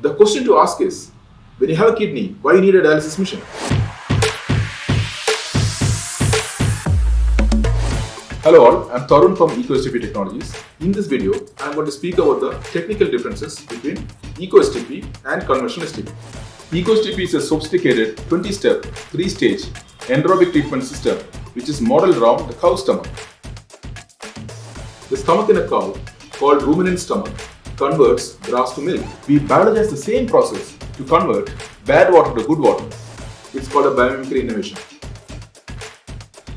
The question to ask is, when you have a kidney, why you need a dialysis machine? Hello all, I'm Tarun from ECOSTP Technologies. In this video, I'm going to speak about the technical differences between ECOSTP and conventional STP. ECOSTP is a sophisticated 20-step, 3-stage anaerobic treatment system which is modeled around the cow's stomach. The stomach in a cow, called ruminant stomach, converts grass to milk. We biologize the same process to convert bad water to good water. It's called a biomimicry innovation.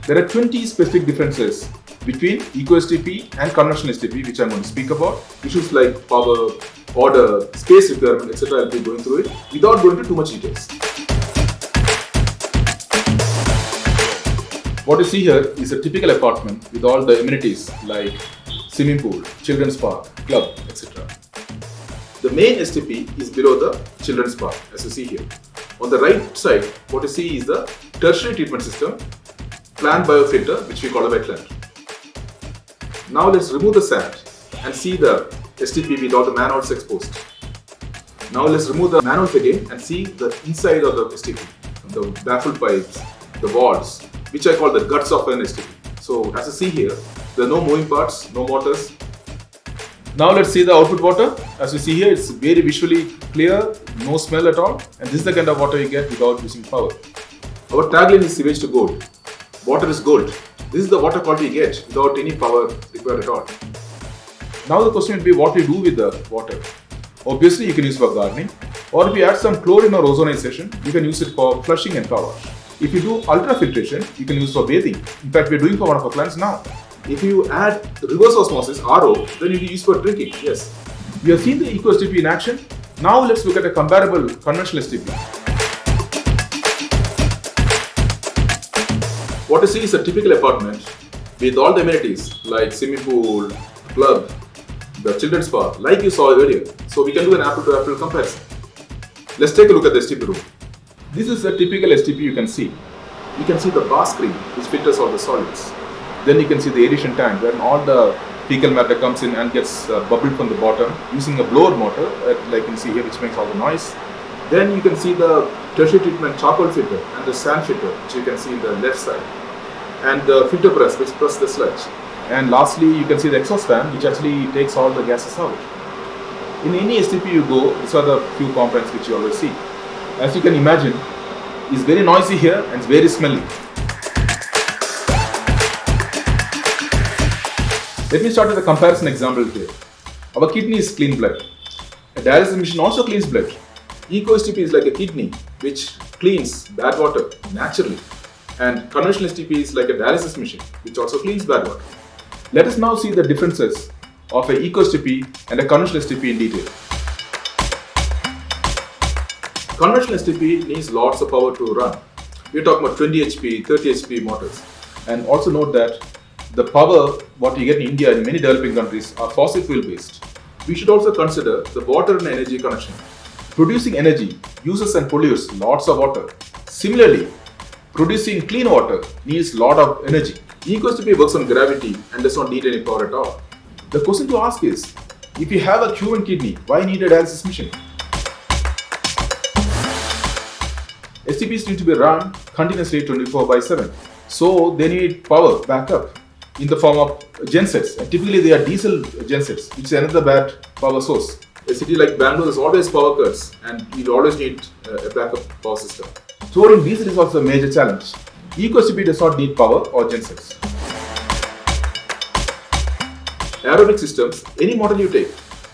There are 20 specific differences between ECOSTP and conventional STP which I'm going to speak about. Issues like power, order, space requirement, etc. I'll be going through it without going into too much details. What you see here is a typical apartment with all the amenities like swimming pool, children's park, club, etc. The main STP is below the children's park, as you see here. On the right side, what you see is the tertiary treatment system, plant biofilter, which we call a wetland. Now let's remove the sand and see the STP with all the manholes exposed. Now let's remove the manholes again and see the inside of the STP, the baffled pipes, the valves, which I call the guts of an STP. So as you see here, there are no moving parts, no motors. Now let's see the output water. As you see here, it's very visually clear, no smell at all, and this is the kind of water you get without using power. Our tagline is sewage to gold. Water is gold. This is the water quality you get without any power required at all. Now the question will be what we do with the water. Obviously you can use it for gardening, or if you add some chlorine or ozonization, you can use it for flushing and car wash. If you do ultrafiltration, you can use it for bathing. In fact, we are doing for one of our clients now. If you add reverse osmosis, RO, then you can use for drinking, yes. We have seen the ECOSTP in action. Now let's look at a comparable conventional STP. What you see is a typical apartment with all the amenities like swimming pool, club, the children's park, like you saw earlier. So we can do an apple-to-apple comparison. Let's take a look at the STP room. This is a typical STP you can see. You can see the bar screen which filters all the solids. Then you can see the aeration tank where all the fecal matter comes in and gets bubbled from the bottom using a blower motor, like you can see here, which makes all the noise. Then you can see the tertiary treatment charcoal filter and the sand filter, which you can see in the left side, and the filter press, which press the sludge. And lastly, you can see the exhaust fan, which actually takes all the gases out. In any STP you go, these are the few components which you always see. As you can imagine, it's very noisy here and it's very smelly. Let me start with a comparison example here. Our kidney is clean blood. A dialysis machine also cleans blood. ECOSTP is like a kidney which cleans bad water naturally. And conventional STP is like a dialysis machine which also cleans bad water. Let us now see the differences of a ECOSTP and a conventional STP in detail. Conventional STP needs lots of power to run. We're talking about 20 HP, 30 HP motors. And also note that the power what you get in India and many developing countries are fossil fuel based. We should also consider the water and energy connection. Producing energy uses and pollutes lots of water. Similarly, producing clean water needs lot of energy. ECOSTP works on gravity and does not need any power at all. The question to ask is, if you have a human kidney, why need a dialysis machine? STPs need to be run continuously 24/7. So they need power backup in the form of gensets. And typically they are diesel gensets, which is another bad power source. A city like Bangalore has always power cuts and you always need a backup power system. Storing diesel is also a major challenge. ECOSTP does not need power or gensets. Aerobic systems, any model you take,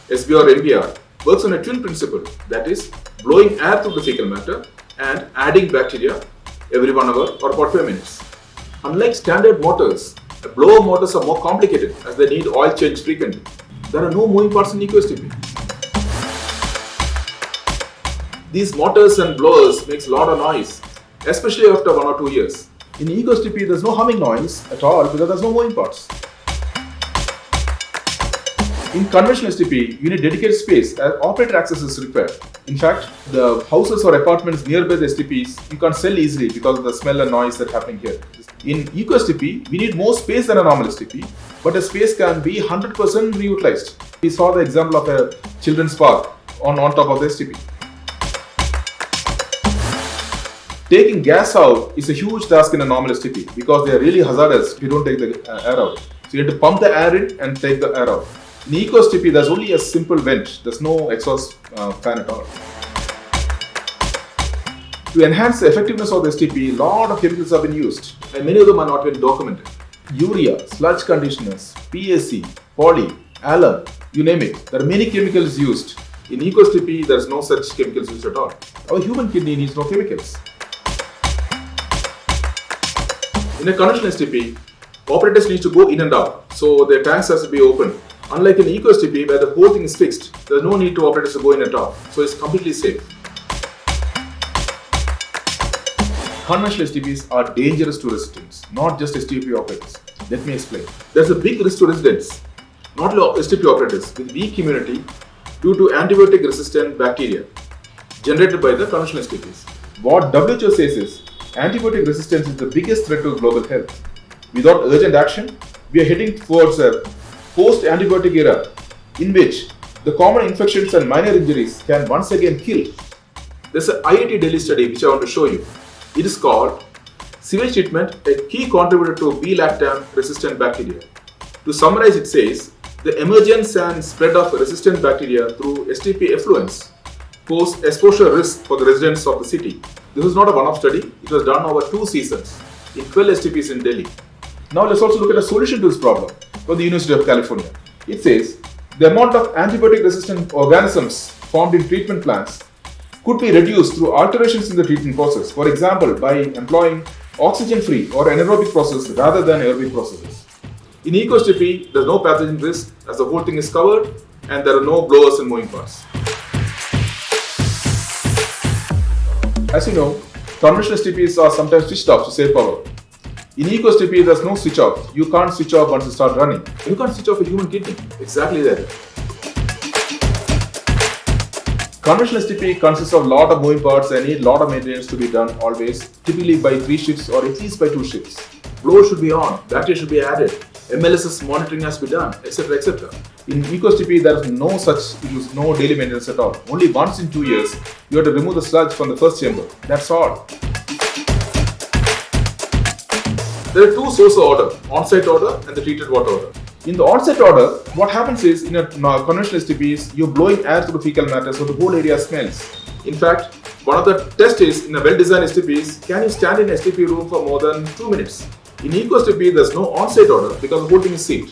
SBR or NBR, works on a twin principle, that is, blowing air through the fecal matter and adding bacteria every 1 hour or 45 minutes. Unlike standard motors, blower motors are more complicated as they need oil change frequently. There are no moving parts in ECOSTP. These motors and blowers makes a lot of noise, especially after 1 or 2 years. In ECOSTP, there's no humming noise at all because there's no moving parts. In conventional STP, you need dedicated space as operator access is required. In fact, the houses or apartments nearby the STPs, you can't sell easily because of the smell and noise that's happening here. In ECOSTP, we need more space than a normal STP, but the space can be 100% reutilized. We saw the example of a children's park on top of the STP. Taking gas out is a huge task in a normal STP because they are really hazardous if you don't take the air out. So you have to pump the air in and take the air out. In ECOSTP, there's only a simple vent. There's no exhaust fan at all. To enhance the effectiveness of the STP, a lot of chemicals have been used and many of them are not been documented. Urea, sludge conditioners, PAC, poly, alum, you name it. There are many chemicals used. In ECOSTP, there's no such chemicals used at all. Our human kidney needs no chemicals. In a conventional STP, operators need to go in and out, so their tanks has to be open. Unlike in ECOSTP, where the whole thing is fixed, there's no need to operators to go in and out, so it's completely safe. Conventional STPs are dangerous to residents, not just STP operators. Let me explain. There's a big risk to residents, not STP operators, with weak immunity due to antibiotic-resistant bacteria generated by the conventional STPs. What WHO says is, antibiotic resistance is the biggest threat to global health. Without urgent action, we are heading towards a post-antibiotic era in which the common infections and minor injuries can once again kill. There's an IIT Delhi study which I want to show you. It is called Sewage Treatment, a Key Contributor to B-lactam resistant bacteria. To summarize, it says, the emergence and spread of resistant bacteria through STP effluents pose exposure risk for the residents of the city. This is not a one-off study. It was done over 2 seasons in 12 STPs in Delhi. Now let's also look at a solution to this problem from the University of California. It says the amount of antibiotic-resistant organisms formed in treatment plants could be reduced through alterations in the treatment process. For example, by employing oxygen-free or anaerobic process rather than aerobic processes. In ECOSTP, there's no pathogen risk as the whole thing is covered and there are no blowers and moving parts. As you know, conventional STPs are sometimes switched off to save power. In ECOSTP, there's no switch off. You can't switch off once you start running. You can't switch off a human kidney. Exactly that. Conventional STP consists of a lot of moving parts and need a lot of maintenance to be done always, typically by 3 shifts or at least by 2 shifts. Blower should be on, battery should be added, MLSS monitoring has to be done, etc. etc. In ECOSTP, there is no such issues, no daily maintenance at all. Only once in 2 years, you have to remove the sludge from the first chamber. That's all. There are 2 source of order, on-site order and the treated water order. In the on-site order, what happens is in a conventional STPs, you're blowing air through the fecal matter so the whole area smells. In fact, one of the tests is in a well-designed STPs, can you stand in STP room for more than 2 minutes? In ECOSTP, there's no on-site order because the whole thing is sealed.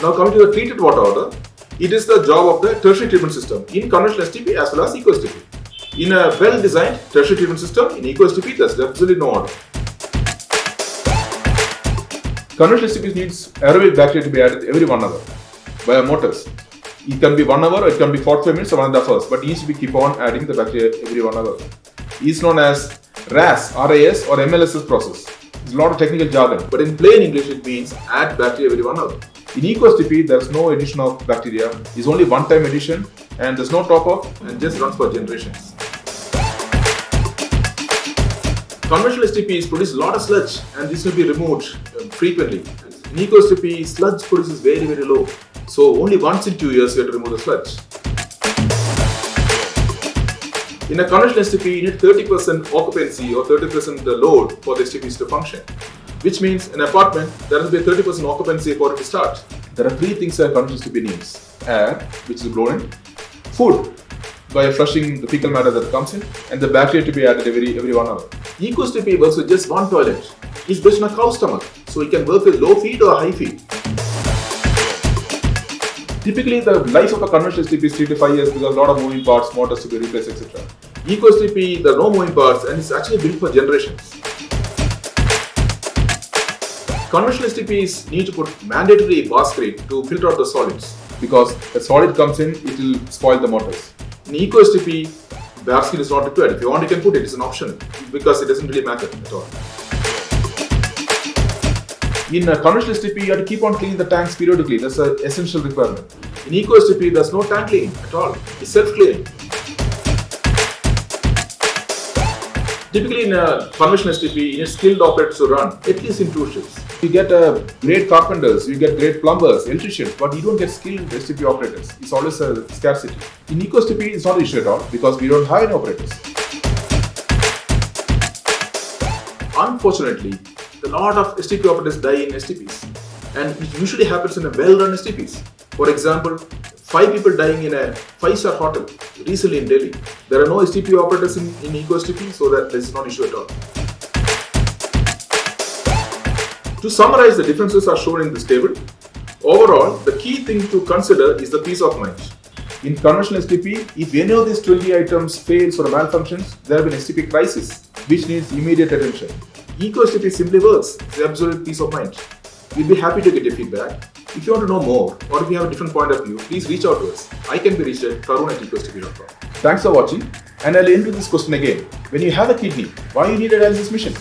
Now coming to the treated water order, it is the job of the tertiary treatment system in conventional STP as well as ECOSTP. In a well-designed tertiary treatment system, in ECOSTP, there's absolutely no order. Conventional STPs needs aerobic bacteria to be added every 1 hour via motors. It can be 1 hour or it can be 45 minutes or 1.5 hours, but it needs to be keep on adding the bacteria every 1 hour. It's known as RAS or MLSS process. It's a lot of technical jargon, but in plain English it means add bacteria every 1 hour. In ECOSTP, there's no addition of bacteria. It's only one-time addition and there's no top-up and just runs for generations. Conventional STPs produce a lot of sludge and this will be removed frequently. In ECOSTP, sludge produces very low. So only once in 2 years you have to remove the sludge. In a conventional STP, you need 30% occupancy or 30% load for the STPs to function. Which means in an apartment, there will be a 30% occupancy for it to start. There are 3 things a conventional STP needs. Air, which is blown in. Food, by flushing the fecal matter that comes in, and the bacteria to be added every 1 hour. ECOSTP works with just one toilet. It's based on a cow stomach, so it can work with low feed or high feed. Typically, the life of a conventional STP is 3 to 5 years because a lot of moving parts, motors to be replaced, etc. ECOSTP, there are no moving parts and it's actually built for generations. Conventional STPs need to put mandatory basket to filter out the solids because the solid comes in, it will spoil the motors. In ECOSTP, basket is not required. If you want, you can put it. It's an option because it doesn't really matter at all. In a conventional STP, you have to keep on cleaning the tanks periodically. That's an essential requirement. In ECOSTP, there's no tank cleaning at all. It's self-cleaning. Typically in a conventional STP, you need skilled operators to run at least in 2 shifts. You get great carpenters, you get great plumbers, electricians, but you don't get skilled STP operators. It's always a scarcity. In ECOSTP, it's not an issue at all because we don't have any operators. Unfortunately, a lot of STP operators die in STPs, and it usually happens in a well-run STPs. For example, 5 people dying in a 5-star hotel recently in Delhi. There are no STP operators in ECOSTP, so that is not an issue at all. To summarize, the differences are shown in this table. Overall, the key thing to consider is the peace of mind. In conventional STP, if any of these 20 items fails or malfunctions, there will be an STP crisis, which needs immediate attention. ECOSTP simply works. It's absolute peace of mind. We'll be happy to get your feedback. If you want to know more, or if you have a different point of view, please reach out to us. I can be reached at karun@ecostp.com. Thanks for watching, and I'll end with this question again. When you have a kidney, why you need a dialysis machine?